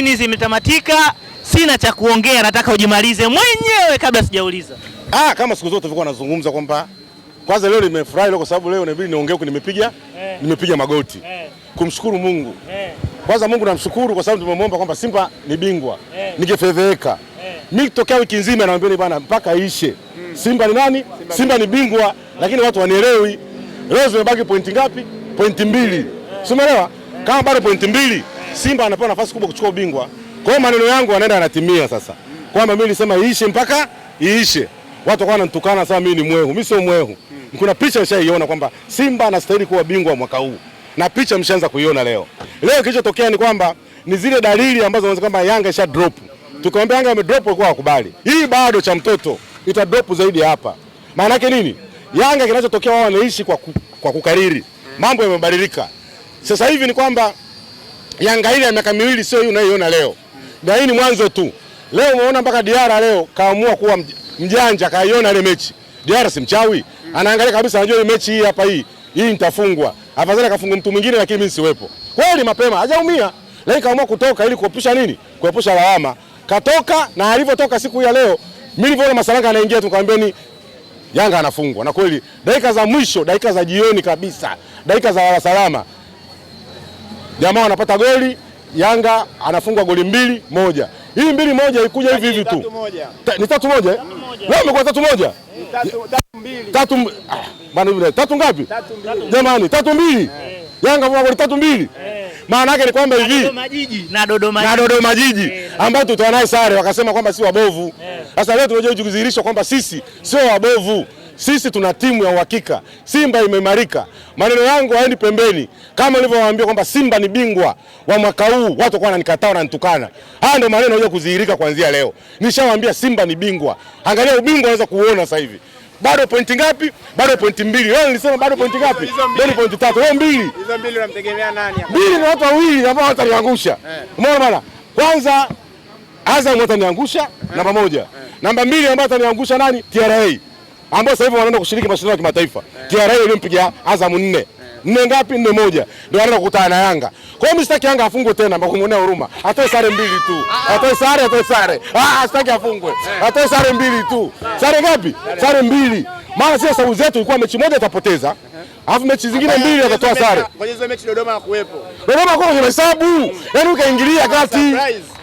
lakini zimetamatika. Sina cha kuongea, nataka ujimalize mwenyewe kabla sijauliza. Kama siku zote tulikuwa nazungumza kwamba kwanza leo nimefurahi leo kwa sababu leo inabidi niongee huko, nimepiga magoti. Kumshukuru Mungu. Kwanza Mungu namshukuru kwa sababu tumemwomba kwamba Simba ni bingwa. Nikifedheka. Mimi tokea wiki nzima naambia ni bana mpaka ishe. Simba ni nani? Simba ni bingwa, lakini watu wanielewi. Leo zimebaki pointi ngapi? Pointi 2. Umeelewa? Kama bado pointi 2, Simba anapewa nafasi kubwa kuchukua ubingwa. Kwa hiyo maneno yangu yanaenda yanatimia sasa. Kwamba mimi nilisema iishe mpaka iishe. Watu kwa wananitukana sasa mimi ni mwehu. Mimi sio mwehu. Kuna picha ushaiona kwamba Simba anastahili kuwa bingwa mwaka huu. Na picha mshaanza kuiona leo. Leo kilichotokea ni kwamba ni zile dalili ambazo zinaonyesha kwamba Yanga isha drop. Tukamwambia Yanga ime drop kwa wakubali. Hii bado cha mtoto ita drop zaidi hapa. Maana yake nini? Yanga kinachotokea wao wanaishi kwa kukariri. Mambo yamebadilika. Sasa hivi ni kwamba Yanga ile ya miaka miwili sio hii unayoiona leo. Na hii ni mwanzo tu. Leo umeona mpaka Diara leo kaamua kuwa mjanja, kaiona ile mechi. Diara si mchawi. Anaangalia kabisa, anajua ile mechi hii hapa hii nitafungwa. Afadhali akafunga mtu mwingine lakini mimi siwepo. Kweli mapema hajaumia. Lakini kaamua kutoka ili kuepusha nini? Kuepusha lawama. Katoka na alivyotoka siku ya leo, mimi nilipoona Masalanga anaingia tukamwambia ni Yanga anafungwa. Na kweli dakika za mwisho, dakika za jioni kabisa, dakika za salama, jamaa wanapata goli, Yanga anafungwa goli 2-1. Hii 2-1 ikuja hivi tu. Ni 3-1. Leo imekuwa 3-1. 3-2. Bwana hivi 3 ngapi? Jamani 3-2. Yanga kwa goli 3-2. Maana yake ni kwamba hivi na Dodoma Jiji ambao tutaona naye sare wakasema kwamba si wabovu. Sasa leo tunajua kujidhihirisha kwamba sisi sio wabovu. Sisi tuna timu ya uhakika. Simba imeimarika. Maneno yangu haendi pembeni. Kama nilivyowaambia kwamba Simba ni bingwa wa mwaka huu, watu kwa wananikataa na wanitukana. Haya ndio maneno yangu kudhihirika kuanzia leo. Nishawaambia Simba ni bingwa. Angalia ubingwa unaweza kuona sasa hivi. Bado pointi ngapi? Bado pointi 2. Leo nilisema bado pointi ngapi? Bado pointi 3. Leo 2. Hizo 2 unamtegemea nani hapa? 2 ni watu wawili ambao wataniangusha. Umeona bana? Kwanza Azam wataniangusha namba 1. Namba 2 ambao wataniangusha nani? TRA. Ambao sasa hivi wanaenda kushiriki mashindano ya kimataifa. TRA ilimpiga Azam 4. 4 ngapi? 4-1. Ndio wanaenda kukutana na Yanga. Kwa hiyo mimi sitaki Yanga afungwe tena, mbona huruma. Atoe sare 2 tu. Atoe sare. Sitaki afungwe. Atoe sare 2 tu. Sare ngapi? Sare 2. Maana sisi sababu zetu ilikuwa mechi moja atapoteza. Alafu mechi zingine 2 atatoa sare. Kwenye hizo mechi Dodoma hakuepo. Dodoma kwa hesabu. Yaani ukaingilia kati.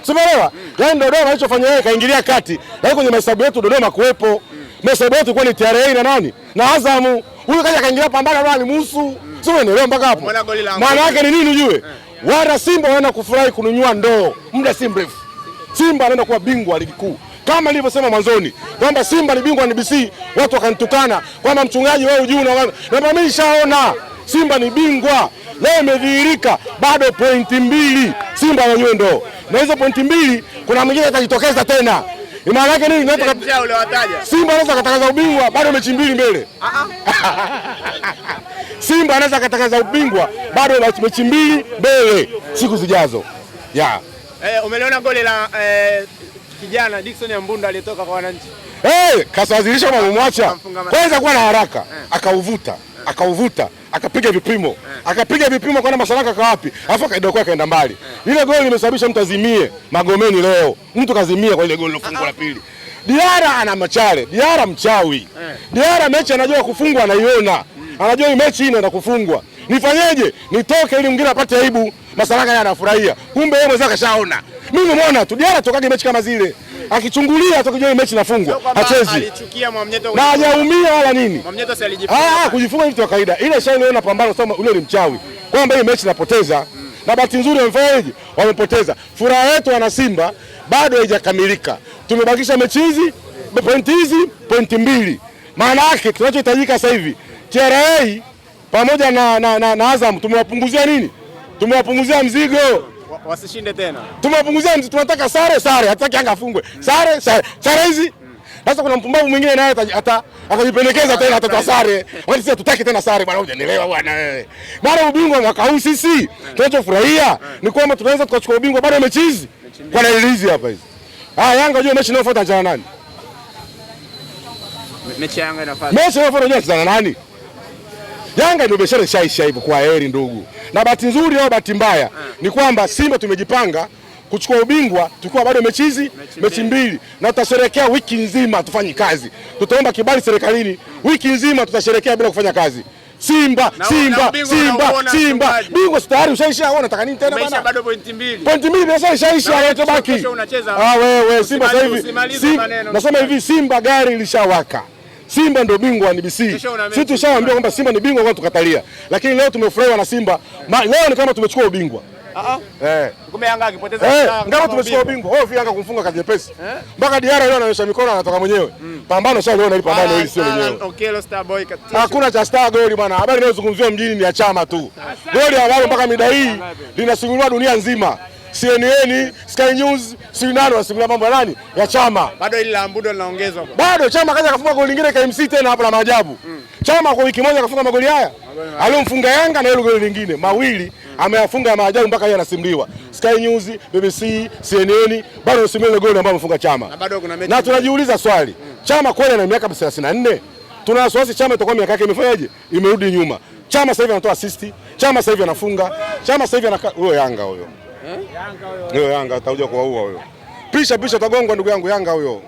Umeelewa? Yaani Dodoma alichofanya yeye kaingilia kati. Lakini kwenye hesabu yetu Dodoma kuepo. Hesabu yetu ilikuwa ni TRA na nani? Na Azam. Huyu kaja kaingilia pambana bwana ni musu. Sio unaelewa mpaka hapo. Maana yake ni nini ujue? Wana Simba wanaenda kufurahi kununyua ndoo muda si mrefu. Simba anaenda kuwa bingwa ligi kuu. Kama nilivyosema mwanzoni kwamba Simba ni bingwa NBC, watu wakanitukana kwamba mchungaji wewe hujui na mimi nishaona Simba ni bingwa. Leo imedhihirika, bado pointi 2. Simba wanywe ndoo. Na hizo pointi 2 kuna mwingine atajitokeza tena. Maana yake nini? Simba anaweza kutangaza ubingwa bado mechi 2 mbele. Simba anaweza kutangaza ubingwa bado mechi 2 mbele siku zijazo. Umeliona goli la kijana Dickson Ambunda aliyetoka kwa wananchi. Kasawazilisha mamumwacha. Kwanza kuwa na haraka, akauvuta, akapiga vipimo. Akapiga vipimo kwa Masalanga kwa wapi? Alafu kaidokoa kaenda mbali. Ile goli limesababisha mtu azimie Magomeni leo. Mtu kazimia kwa ile goli lofungwa la pili. Diara ana machale, Diara mchawi. Diara mechi anajua kufungwa anaiona. Anajua hii mechi inaenda kufungwa. Nifanyeje? Nitoke ili mwingine apate aibu. Masalanga yeye anafurahia. Kumbe yeye mwenyewe kashaona. Mimi nimeona tu Diara tokage mechi kama zile. Akichungulia atakujua mechi inafungwa. Hachezi. Alichukia Mwamnyeto. Na hajaumia wala nini? Mwamnyeto si alijifunga. Kujifunga vitu vya kawaida. Ile shailiona pambano sema ule ni mchawi. Kwamba hii mechi inapoteza. Na bahati nzuri wamefanyaje? Wamepoteza. Furaha yetu wana Simba bado haijakamilika. Tumebakisha mechi hizi, pointi 2. Maana yake kinachohitajika sasa hivi TRA pamoja na Azam tumewapunguzia nini? Tumewapunguzia mzigo. Wasishinde tena. Tumewapunguzia mzigo, tunataka sare, hataki Yanga afungwe. Sare hizi. Sasa kuna mpumbavu mwingine naye atajipendekeza tena atatoa sare. Wao sisi hatutaki tena sare bwana, hujanielewa bwana wewe. Bado ubingwa mwaka huu sisi tunachofurahia ni kwamba tunaweza tukachukua ubingwa bado mechi hizi. Kwa hizi hapa hizi. Yanga unajua mechi inayofuata anachana nani? Mechi Yanga inafuata. Mechi inayofuata anachana nani? Yanga ndio biashara shaisha hivyo kwa heri ndugu. Na bahati nzuri au bahati mbaya ni kwamba Simba tumejipanga kuchukua ubingwa tukiwa bado mechi mbili, na tutasherehekea wiki nzima, tufanyi kazi. Tutaomba kibali serikalini, wiki nzima tutasherehekea bila kufanya kazi. Simba bingwa tayari ushaisha. Unataka nini tena bwana? Bado pointi mbili sasa ishaisha, yote baki. Wewe Simba sasa hivi, nasema hivi, Simba gari lishawaka. Simba ndio bingwa wa NBC. Sisi tushawaambia kwamba Simba ni bingwa, kwa tukatalia. Lakini leo tumefurahiwa na Simba. Leo ni kama tumechukua ubingwa. Kumbe Yanga akipoteza ngao tumechukua ubingwa. Wewe Yanga kumfunga kazi nyepesi. Mpaka Diarra leo anaonyesha mikono, anatoka mwenyewe. Pambano sasa leo na pambano hili sio lenyewe. Okelo Star Boy katisha. Hakuna cha Star goli bwana. Habari inayozungumziwa mjini ni ya Chama tu. Goli ambalo mpaka mida hii linasimuliwa dunia nzima. CNN, Sky News, Sinano wanasimulia mambo ya nani? Ya Chama. Bado ile la Mbudo linaongezwa. Bado Chama kaja akafunga goli lingine KMC tena hapo la maajabu. Chama kwa wiki moja akafunga magoli haya. Aliyomfunga Yanga na ile goli lingine mawili ameyafunga ya maajabu mpaka yeye anasimuliwa. Sky News, BBC, CNN bado wanasimulia ile goli ambayo amefunga Chama. Na tunajiuliza swali. Chama kweli ana miaka 34? Tuna wasiwasi Chama itakuwa miaka yake imefanyaje? Imerudi nyuma. Chama sasa hivi anatoa assist. Chama sasa hivi anafunga. Chama sasa hivi anakaa huyo Yanga huyo. Huyo Yanga atakuja kuwaua huyo. Pisha utagongwa ndugu yangu Yanga huyo.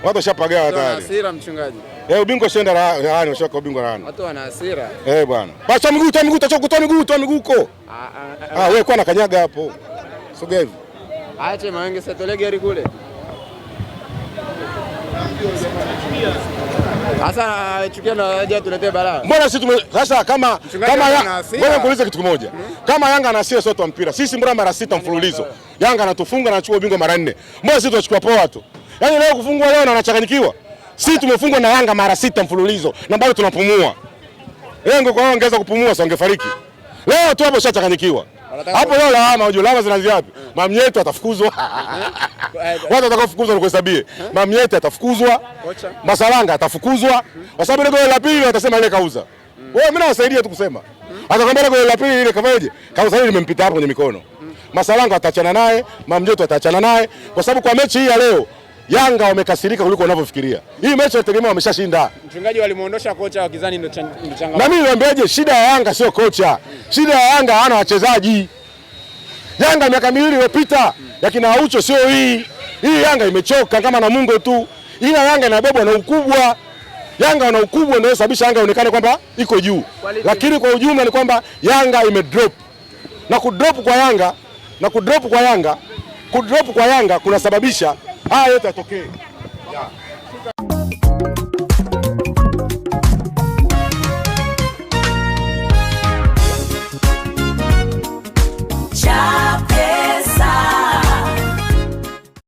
Watu washapagawa tayari. Wana hasira mchungaji. Ubingwa shenda raani, washaka ubingwa raani. Watu wana hasira. Bwana. Pacha miguu, toa miguu huko. Wewe kwa na kanyaga hapo. Sogea hivi. Aache Mawenge satole gari kule. Sasa chukia na haja tuletee balaa. Mbona sisi sasa kama ngoja kuuliza kitu kimoja. Kama Yanga ana hasira sote wa mpira. Sisi mbona mara 6 mfululizo. Yanga anatufunga na anachukua ubingwa mara 4. Mbona sisi tunachukua poa tu? Yaani leo kufungwa leo na anachanganyikiwa. Sisi tumefungwa na Yanga mara 6 mfululizo na bado tunapumua. Lengo kwa wao ongeza kupumua sio ungefariki. Leo tu hapo shachanganyikiwa. Hapo leo lawama zinaanzia wapi? Mamnyeto atafukuzwa. Watu watakofukuzwa ni kuhesabie. Mamnyeto atafukuzwa. Masalanga atafukuzwa. Kwa sababu ile goli la pili watasema ile kauza. Wewe mimi nawasaidia tu kusema. Atakwambia goli la pili ile kafaje? Kauza ile limempita hapo kwenye mikono. Masalanga ataachana naye, Mamnyeto ataachana naye kwa sababu kwa mechi hii ya leo Yanga wamekasirika kuliko wanavyofikiria. Hii mechi inategemea wameshashinda. Mchungaji walimuondosha kocha wa kizani ndio changamoto. Na mimi niwaambiaje, shida ya Yanga sio kocha. Shida ya Yanga hana wachezaji. Yanga miaka miwili iliyopita yakina Aucho sio hii. Hii Yanga imechoka kama na Mungu tu. Ila Yanga inabebwa na ukubwa. Yanga wana ukubwa ndio sababisha Yanga ionekane kwamba iko juu. Lakini kwa ujumla ni kwamba Yanga imedrop. Na kudrop kwa Yanga kunasababisha haya yote yatokee. Yeah.